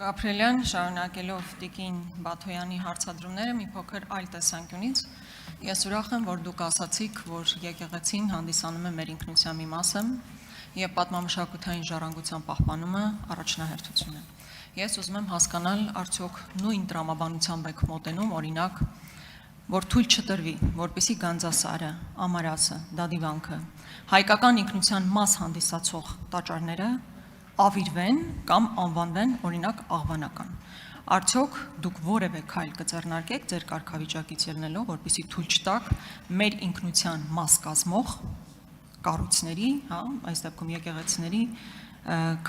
Ապրիլյան շարունակելով Տիկին Բաթոյանի հարցադրումները մի փոքր այլ տեսանկյունից, ես ուրախ եմ, որ դուք ասացիք, որ եկեղեցին հանդիսանում է մեր ինքնության մի մասը եւ պատմամշակութային ժառանգության պահպանումը առաջնահերթություն է։ Ես ուզում եմ հասկանալ, արդյոք նույն տրամաբանությամբ եք մոտենում, օրինակ, որ թույլ չտրվի, որպեսզի Գանձասարը, Ամարասը, Դադիվանքը, հայկական ինքնության մաս հանդիսացող տաճարները ավիրվեն կամ անվանվեն օրինակ աղվանական։ Արդյոք դուք որևէ քայլ կձեռնարկեք ձեր կարգավիճակից ելնելով, որպեսզի թույլ չտաք մեր ինքնության մաս կազմող կառույցների, այս դեպքում եկեղեցիների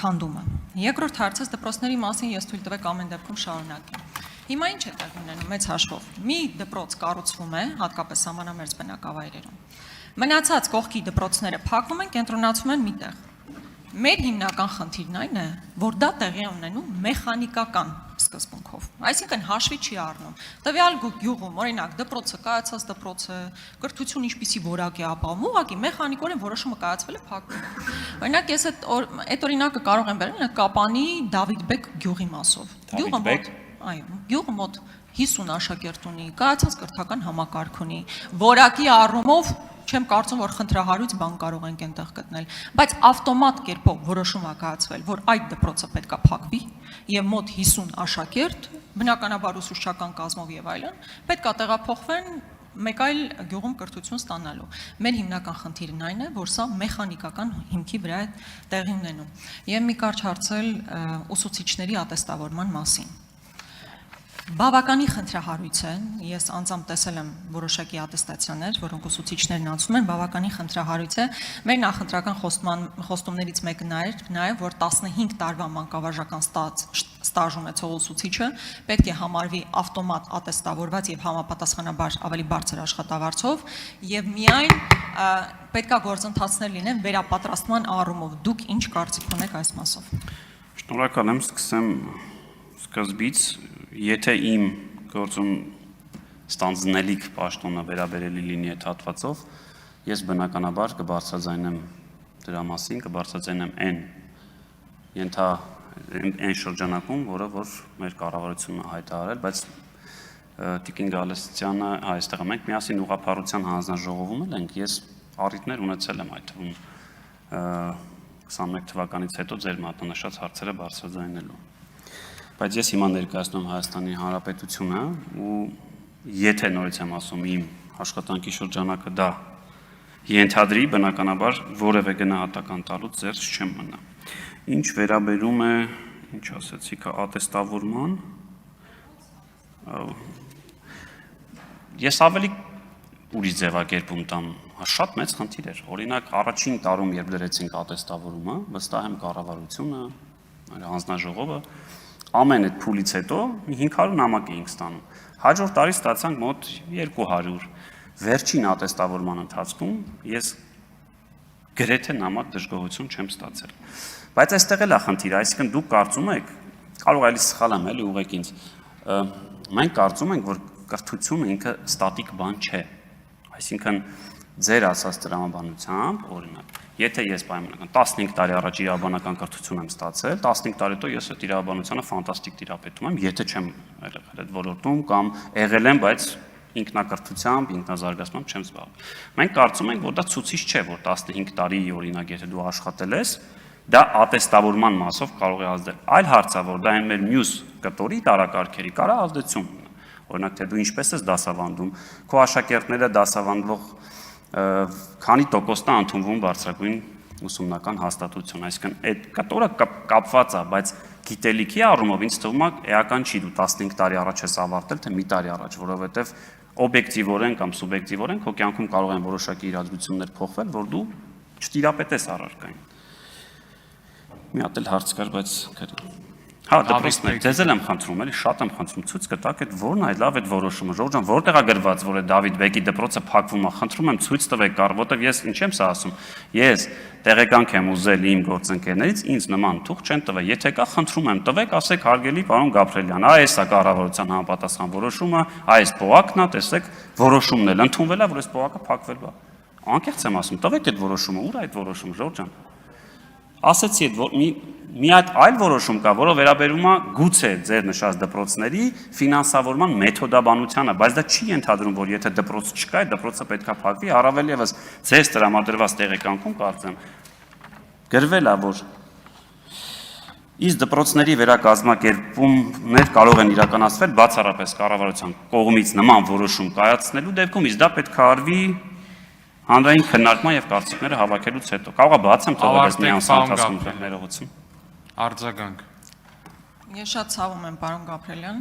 քանդումը։ Երկրորդ հարցը դպրոցների մասին ես թույլ տվեք ամեն դեպքում շարունակեմ։ Հիմա ինչ է տեղի ունենում մեծ հաշվով։ Մի դպրոց կառուցվում է, հատկապես սահմանամերձ բնակավայրերում։ Մնացած կողքի դպրոցները փակվում են, կենտրոնացվում են միտեղ։ Մեր հիմնական խնդիրն այն է, որ դա տեղի է ունենում մեխանիկական սկզբունքով, այսինքն հաշվի չի առնում։ Տվյալ գյուղում, օրինակ, դպրոցը, կայացած դպրոցը, կրթություն ինչպիսի որակ է ապահովում, ուղղակի մեխանիկորեն որոշումը կայացվել է փակվում։ Օրինակ, ես այդ օրինակը կարող եմ բերել Կապանի Դավիթբեկ գյուղի մասով։ Գյուղը մոտ 50 աշակերտ ունի, կայացած կրթական համակարգ ունի, որակի առումով չեմ կարծում, որ խնդրահարույց բան կարող ենք այնտեղ գտնել, բայց ավտոմատ կերպով որոշում է կայացվել, որ այդ դպրոցը պետք է փակվի եւ մոտ 50 աշակերտ, բնականաբար ուսուցչական կազմով եւ այլն, պետք է տեղափոխվեն մեկ այլ գյուղում կրթություն ստանալու։ Մեր հիմնական խնդիրն այն է, որ սա մեխանիկական հիմքի վրա է տեղի ունենում։ Եվ մի կարճ հարցել ուսուցիչների ատեստավորման մասին։ Բավականի խնդրահարույց է, ես անձամբ տեսել եմ որոշակի ատեստացիաներ, որոնք ուսուցիչներն անցնում են, բավականի խնդրահարույց է։ Մեր նախընտրական խոստումներից մեկը նաև, որ 15 տարվա մանկավարժական ստաժ ունեցող ուսուցիչը պետք է համարվի ավտոմատ ատեստավորված եւ համապատասխանաբար ավելի բարձր աշխատավարձով եւ միայն պետք է գործընթացներ լինեն վերապատրաստման առումով։ Դուք ինչ կարծիք ունեք այս մասով։ Շնորհակալ եմ, սկսեմ սկզբից, եթե իմ գործում ստանձնելիք պաշտոնը վերաբերելի լինի այդ հատվածով, ես բնականաբար կբարձրաձայնեմ դրա մասին, կբարձրաձայնեմ այն շրջանակում, որը որ մեր կառավարությունը հայտարարել, բայց Տիկին Գալստյանը այստեղ մենք միասին ուղղափառության հանձնաժողովում ենք, ես առիթներ ունեցել եմ այդ թվում 21 թվականից հետո ձեր մատնանշած հարցերը բարձրաձայնելու։ Բայց ես հիմա ներկայացնում Հայաստանի Հանրապետությունը ու եթե նորից եմ ասում իմ աշխատանքի շրջանակը դա ենթադրի, բնականաբար որևէ գնահատական տալուց զերծ չեմ մնա։ Ինչ վերաբերում է, ինչ ասեցիք, ատեստավորման, ես ավելի ուրիշ ձևակերպում տամ, շատ մեծ խնդիր էր։ Օրինակ առաջին տարում, երբ դրեցինք ատեստավորումը, վստահ եմ կառավարությունը, հանձնաժողովը ամեն այդ փուլից հետո 500 նամակ էինք ստանում։ Հաջորդ տարի ստացանք մոտ 200։ Վերջին ատեստավորման ընթացքում ես գրեթե նամակ դժգոհություն չեմ ստացել։ Բայց այստեղ էլ է խնդիրը, այսինքն դուք կարծում եք, կարող էլի սխալ եմ, էլի ուղղեք ինձ։ Մենք կարծում ենք, որ կրթությունը ինքը ստատիկ բան չէ։ Այսինքն ձեր ասած տրամաբանությամբ, օրինակ, եթե ես պայմանական 15 տարի առաջ իրավաբանական կրթություն եմ ստացել, 15 տարի հետո ես այդ իրավաբանությանը ֆանտաստիկ տիրապետում եմ, եթե չեմ եղել այդ ոլորտում կամ եղել եմ, բայց ինքնակրթությամբ, ինքնազարգացմամբ չեմ զբաղվել։ Մենք կարծում ենք, որ դա ցուցիչ չէ, որ 15 տարի օրինակ, եթե դու աշխատել ես, դա ատեստավորման մասով կարող է ազդել։ Այլ հարց է, որ դա այն մեր մյուս կտորի տարակարգերի կարա ազդեցություն ունենա։ Օրինակ, թե դու ինչպես ես դասավանդում, քո աշակերտները դասավանդվող քանի տոկոսն է ընդունվում բարձրագույն ուսումնական հաստատություն, այսինքն այդ կտորը կապված է, բայց գիտելիքի առումով ինձ թվում է էական չի դու 15 տարի առաջ ես ավարտել, թե մի տարի առաջ, որովհետև օբյեկտիվորեն կամ սուբյեկտիվորեն քո կյանքում կարող են որոշակի իրադարձություններ փոխվել, որ դու չտիրապետես առարկային։ Մի հատ էլ հարց կար, բայց հա, դպրոցներ, ձեզ էլ եմ խնդրում, էլի շատ եմ խնդրում, ցույց կտաք այդ որն է, լավ այդ որոշումը, Ժորժ ջան, որտեղ է գրված, որ այդ Դավիթբեկի դպրոցը փակվում է, խնդրում եմ ցույց տվեք կար, որտեղ ես ինչ եմ սա ասում, ես տեղեկանք եմ ուզել իմ գործընկերներից, ինձ նման թուղթ չեն տվել, եթե կա, խնդրում եմ տվեք, ասեք հարգելի պարոն Գաբրելյան, այս է կառավարության համապատասխան որոշումը, այս պողակն է, տեսեք, որոշումն էլ ընդունվել է, որ այս պողակը փակվել է։ Անկեղծ եմ ասում, տվեք այդ որոշումը, ուր է այդ որոշումը, Ժորժ ջան։ Ասեցի այդ մի մի հատ այլ որոշում կա, որը վերաբերում է գուցե ձեր նշած դպրոցների ֆինանսավորման մեթոդաբանությանը, բայց դա չի ենթադրում, որ եթե դպրոց չկա, այդ դպրոցը պետք է փակվի, առավել եւս ձեզ տրամադրված տեղեկանքում կարծեմ գրվել է, որ իսկ դպրոցների վերակազմակերպումներ կարող են իրականացվել բացառապես կառավարության կողմից նման որոշում կայացնելու դեպքում, իսկ դա պետք է արվի հանրային քննարկման եւ կարծիքները հավաքելուց հետո։ Կարող է բացեմ թողել մի անսահմանացում ներողություն։ Արձագանք։ Ես շատ ցավում եմ, պարոն Գաբրելյան,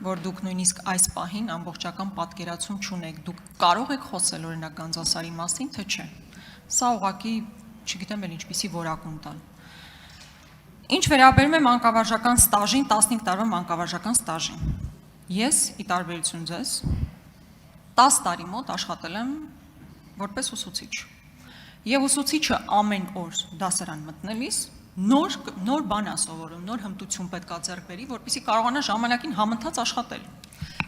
որ դուք նույնիսկ այս պահին ամբողջական պատկերացում չունեք։ Դուք կարող եք խոսել օրինակ Գանձասարի մասին, թե չէ։ Սա ուղղակի, չգիտեմ էլ ինչպիսի որակում տալ։ Ինչ վերաբերում է մանկավարժական ստաժին, 15 տարվա մանկավարժական ստաժին։ Ես, ի տարբերություն ձեզ, 10 տարի մոտ աշխատել եմ որպես ուսուցիչ։ Եվ ուսուցիչը ամեն օր դասարան մտնելիս նոր բան է սովորում, նոր հմտություն պետք է ձեռք բերի, որպեսզի կարողանա ժամանակին համընթաց աշխատել։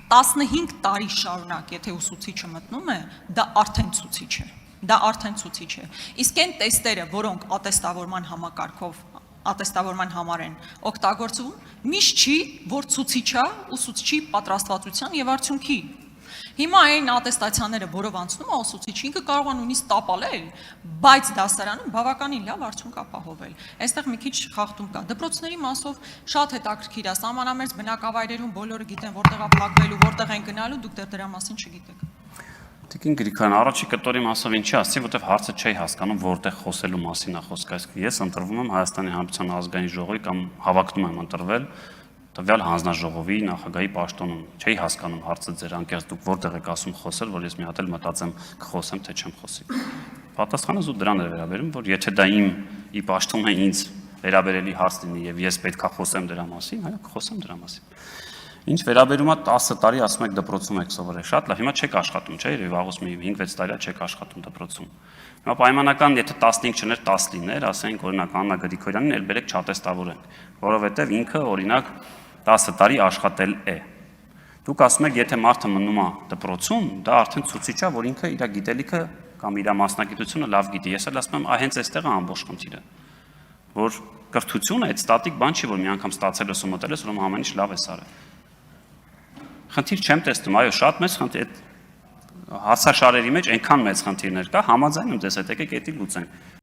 15 տարի շարունակ, եթե ուսուցիչը մտնում է, դա արդեն ցուցիչ է։ Դա արդեն ցուցիչ է։ Իսկ այն տեստերը, որոնք ատեստավորման համակարգով ատեստավորման համար են օգտագործվում, միշտ չի, որ ցուցիչը ուսուցչի պատրաստվածության եւ արդյունքի։ Հիմա այն ատեստացիաները, որով անցնում է ուսուցիչը, ինքը կարող է նույնիսկ տապալել, բայց դասարանում բավականին լավ արդյունք ապահովել։ Այստեղ մի քիչ խախտում կա։ Դպրոցների մասով շատ հետաքրքիր է, սահմանամերձ բնակավայրերում բոլորը գիտեն որտեղ է փակվելու, որտեղ են գնալու, դուք դրա մասին չգիտեք։ Տիկին Գրիգորյան, առաջի կտորի մասով ինչի ասեցի, որտեղ հարցը չի հասկանում, որտեղ խոսելու մասին է խոսքը։ Այսինքն ես ընտրվում եմ Հայաստանի Հանրապետության ազգային ժողովի կամ հավակնում եմ ընտրվել տվյալ հանձնաժողովի նախագահի պաշտոնում։ Չի հասկանում հարցը ձեր անկեղծ դուք որտեղ եք ասում խոսել, որ ես մի հատ էլ մտածեմ կխոսեմ, թե չեմ խոսի։ Պատասխանը զուտ դրան է վերաբերում, որ եթե դա ի պաշտոնը ինձ վերաբերելի հարց լինի եւ ես պետքա խոսեմ դրա մասին, այո, կխոսեմ դրա մասին։ Ինչ վերաբերում է 10 տարի ասում եք դպրոցում եք սովորել, շատ լավ, հիմա չեք աշխատում, չէ՞, եւ վաղուց մի 5-6 տարի չեք աշխատում դպրոցում։ Հիմա պայմանական, եթե 15 չներ 10 լիներ, ասենք օրինակ Աննա Գրիգորյանին էլ բերեք չատեստավորենք, որովհետեւ ինքը օրինակ 10 տարի աշխատել է։ Դուք ասում եք, եթե մարդը մնում է դպրոցում, դա արդեն ցուցիչ է, որ ինքը իր գիտելիքը կամ իր մասնագիտությունը լավ գիտի։ Ես էլ ասում եմ, հենց այստեղ է ամբողջ խնդիրը, որ կրթությունը այդ ստատիկ բան չի, որ մի անգամ ստացել ես ու մտել ես, ուրեմն ամեն ինչ լավ է արել։ Խնդիր չեմ տեսնում, այո, շատ մեծ խնդիր, հարցաշարերի մեջ այնքան մեծ խնդիրներ կա, համաձայն եմ ձեզ հետ, եկեք էդի լուծենք։